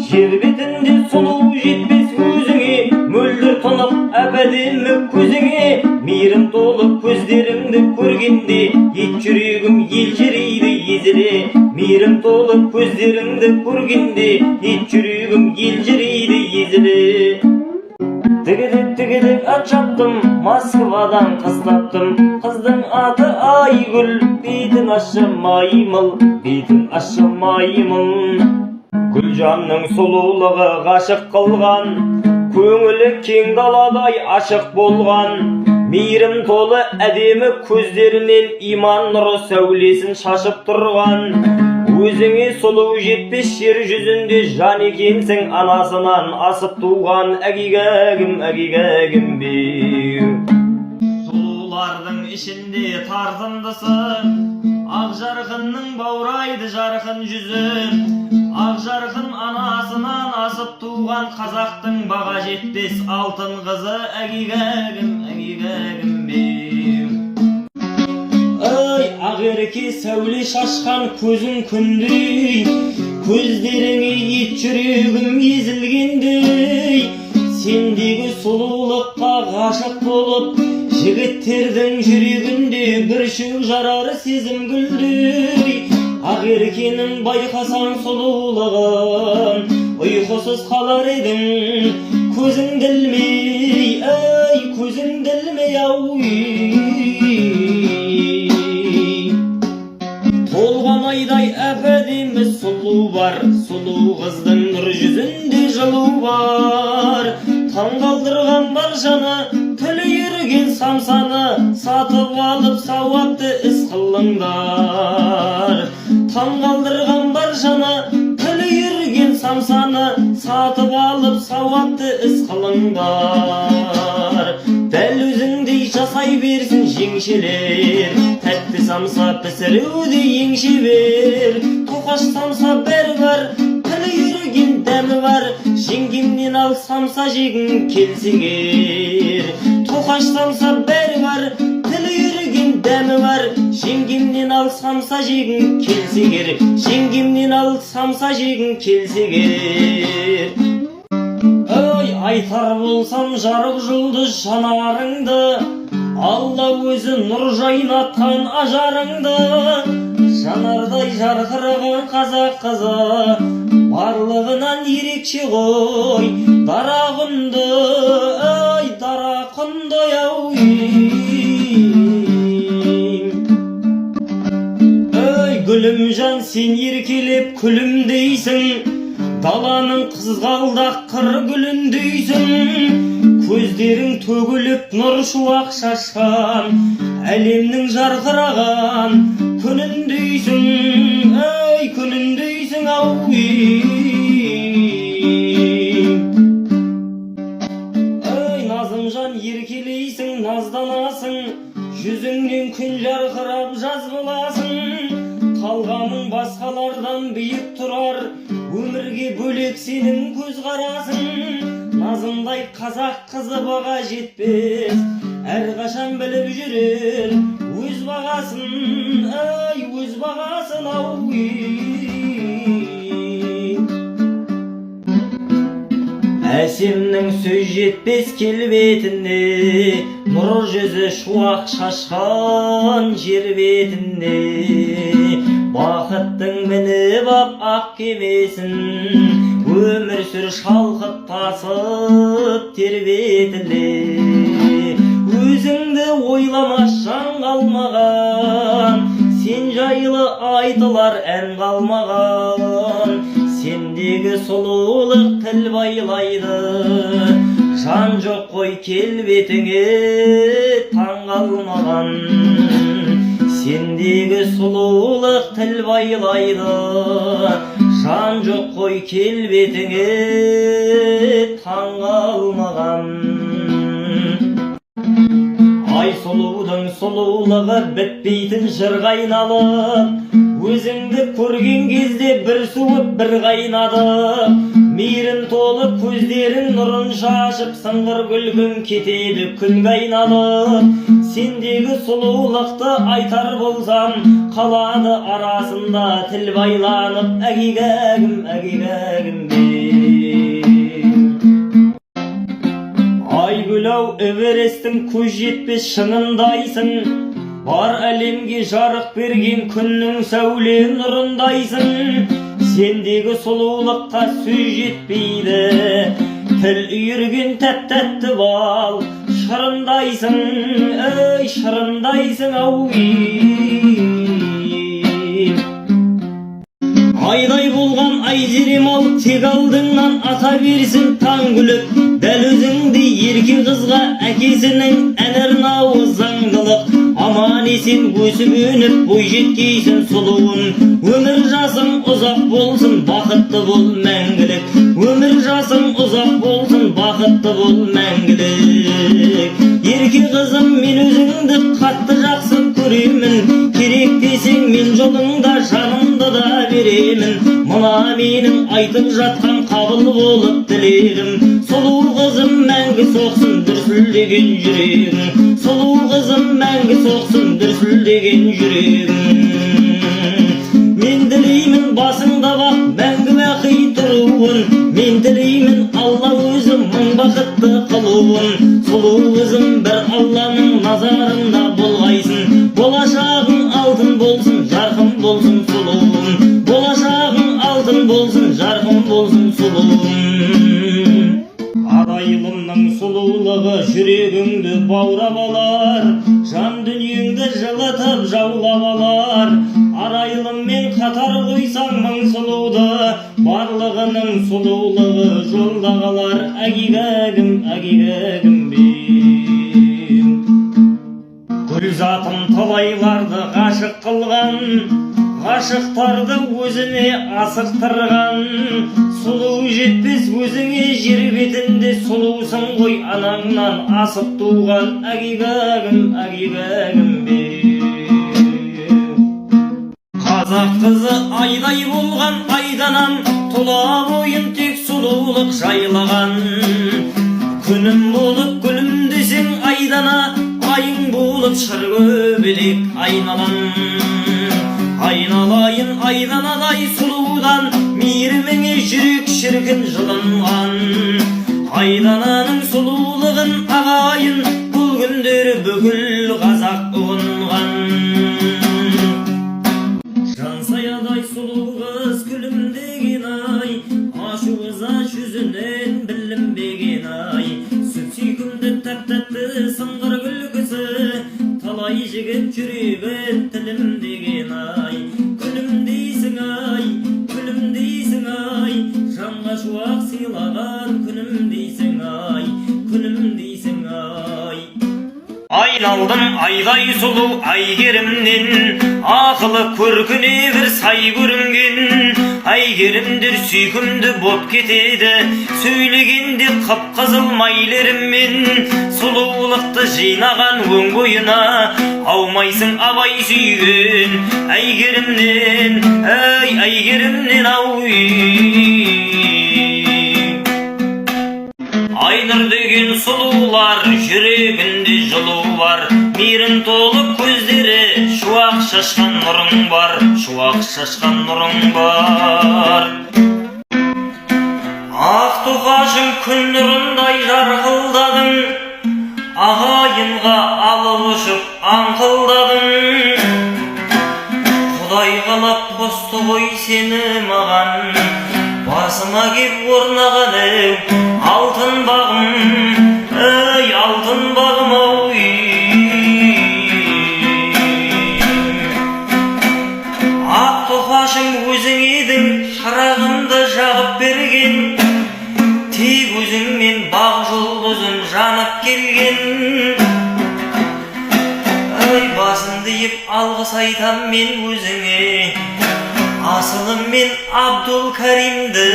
Жер бетінде сұлу жетпес өзіңе, мөлдір тұнық әбәдемі көзіңе. Мейірім толы көздеріңді көргенде, ет жүрегім елжірейді езіле. Мейірім толы көздеріңді көргенде, ет жүрегім елжірейді езіле. Тігідік ат жаптым, Москвадан қыз таптым. Қыздың аты Айгүл, бетің ащы маймыл, бетің ащы маймыл. Гүлжанның сұлулығы ғашық қылған, көңілі кең даладай ашық болған. Мейірім толы әдемі көздерінен иман нұры сәулесін шашып тұрған. Өзіңе сұлу жетпес жер жүзінде жан екенсің, анасынан асып туған. Әгигәгім, әгигәгім беу. Сұлулардың ішінде тартымдысы, ақ жарқынның баурайды жарқын жүзі. Ақ жарқын анасынан асып туған, қазақтың баға жетпес алтын қызы. Әгигәгім, әгигәгім беу. Ай, ақерке сәуле шашқан көзің күндей, көздеріңе ет жүрегім езілгендей. Сендегі сұлулыққа ғашық болып, жігіттердің жүрегінде бір шөк жарар сезім гүлдей. Ақеркенің байқасаң сұлулығын, ұйқысыз қалар едің, көзің ділмей, ай, көзің ділмей толған айдай әп-әдемі сұлу бар, сұлу қыздың нұр жүзінде жылу бар. Таңғалдырған баршаны, тілі ерген самсаны, сатып алып сауапты іс қылыңдар. Таңғалдырған баршаны, тілі ерген самсаны, сатып алып сауапты іс қылыңдар. Дәл өзіңдей жасай берсін жеңшелер, тәтті самса пісіруде ең шебер. Тоқаш самса бәрі бар, тілі ерген дәмі бар, жеңгемнен ал самса жегін келсегер. Тоқаш самса бәрі бар, тілі ерген дәмі бар, жеңгемнен ал самса жегін келсегер. Жеңгемнен ал самса жегін келсегер. Ой, айтар болсам жарық жұлдыз жанарыңды, Алла өзі нұр жайнатқан ажарыңды. Жанардай жарқыраған қазақ қызы, барлығынан ерекше ғой дарақұнды, ай, дарақұнды ау. Ой, гүлімжан, сен еркелеп күлімдейсің, даланың қызғалдақ қыр гүліндейсің. Көздерің төгіліп нұр шуақ шашқан, әлемнің жарқыраған күніндейсің, ай, күніндейсің ау. Ай, назымжан, еркелейсің, назданасың, жүзіңнен күн жарқырап жаз боласың. Қалғаның басқалардан биік тұрар, өмірге бөлек сенің көз қарасың. Назымдай қазақ қызы баға жетпес, әрқашан біліп жүрер өз бағасын, ай, өз бағасын ау. Әсемнің сөз жетпес келбетінде, нұр жүзі шуақ шашқан жер бетінде. Бақыттың мініп ап ақ кемесін, өмір сүр шалқып тасып тербетіле. Өзіңді ойламас жан қалмаған, сен жайлы айтылар ән қалмаған. Сендегі сұлулық тіл байлайды, жан жоқ қой келбетіңе таң қалмаған. Сендегі сұлулық тіл байлайды, жан жоқ қой келбетіңе таң қалмаған. Ай, сұлудың сұлулығы бітпейтін жырға айналып, өзіңді көрген кезде бір суып бір қайнады. Мейірім толы көздерің нұрын шашып, сыңғыр күлгін кетеді күнге айналып. Сендегі сұлулықты айтар болсам, қалады арасында тіл байланып. Әгигәгім, әгигәгім бе. Эвересттің көз жетпес шыңындайсың, бар әлемге жарық берген күннің сәуле нұрындайсың. Сендегі сұлулыққа сөз жетпейді, тіл үйірген тәп-тәтті бал шырындайсың, ей шырындайсың ау. Айдай болған айзерем ал, тек алдыңнан ата берсін таң күліп. Дәл өзіңдей ерке қызға әкесінің әнер науы заңдылық. Аман есен өсіп өніп бой жеткейсін сұлуым. Өмір жасың ұзақ болсын, бақытты бол мәңгілік. Өмір жасың ұзақ болсын, бақытты бол мәңгілік. Ерке қызым, мен өзіңді қатты жақсы көремін. Керек десең мен жолыңда жанымды да беремін. Мына менің айтып жатқан қабыл болып тілегім. Сұлу қызым, мәңгі соқсын дүрсілдеген жүрегім. Сұлу қызым, мәңгі соқсын дүрсілдеген жүрегім. Мен тілеймін басыңда бақ мәңгі бақи тұруын. Мен тілеймін Алла өзі мың бақытты қылуын. Сұлу қызым, бір Алланың назарында болғайсың. Болашағың алтын болсын, жарқын болсын сұлуым. Болашағың алтын болсын, жарқын болсын сұлуым. Арайлымның сұлулығы жүрегіңді баурап алар, жан дүниеңді жылытып жаулап алар. Арайлыммен қатар қойсаң мың сұлуды, барлығының сұлулығы жолда қалар. Әгигәгім, әгигәгім бем. Гүлзатым талайларды ғашық қылған, ғашықтарды өзіне асықтырған. Сұлу жетпес өзіңе жер бетінде, сұлусың ғой анаңнан асып туған. Әгигәгім, әгигәгім бем. Қазақ қызы айдай болған айданам, тұла бойын тек сұлулық жайлаған. Күнім болып күлімдесең айдана, айың болып шыр көбелек айналам. Айналайын айданадай сұлудан, мейіріміңе жүрек шіркін жылынған. Айдананың сұлулығын ағайын, бұл күндері бүкіл қазақ ұғынған. Жансаядай сұлу қыз күлімдеген ай, ашу қыза жүзінен білінбеген ай. Сүт сүйкімді тәп-тәтті сыңғыр күлкісі, талай жігіт жүрегі тілімдеген ай. Күлімдейсің ай, күлімдейсің ай, жанға шуақ сыйлаған күнімдейсің ай, күнімдейсің ай. Айналдым айдай сұлу әйгерімнен, ақылы көркіне бір сай көрінген. Әйгерімдер сүйкімді боп кетеді, сөйлегенде қып-қызыл майлеріммен. Сұлулықты жинаған өң бойына, аумайсың абай сүйген әйгерімнен, әй әйгерімнен ау. Айнұр деген сұлулар, жүрегінде жылу бар. Мейірім толы көздері, шуақ шашқан нұрың бар, шуақ шашқан нұрың бар. Ақ тоқашың күн нұрындай жарқылдадың, ағайынға алып ұшып аңқылдадың. Құдай қалап қосты ғой сені маған, басыма кеп орнаған алтын бағым, ей алтын бағым ау. Ақ тоқашың өзің едің, шырағымды жағып берген. Тек өзіңмен бақ жұлдызым жанып келген. Ай басымды еп алғыс айтам мен өзіңе, асылым мен Абдул Каримді.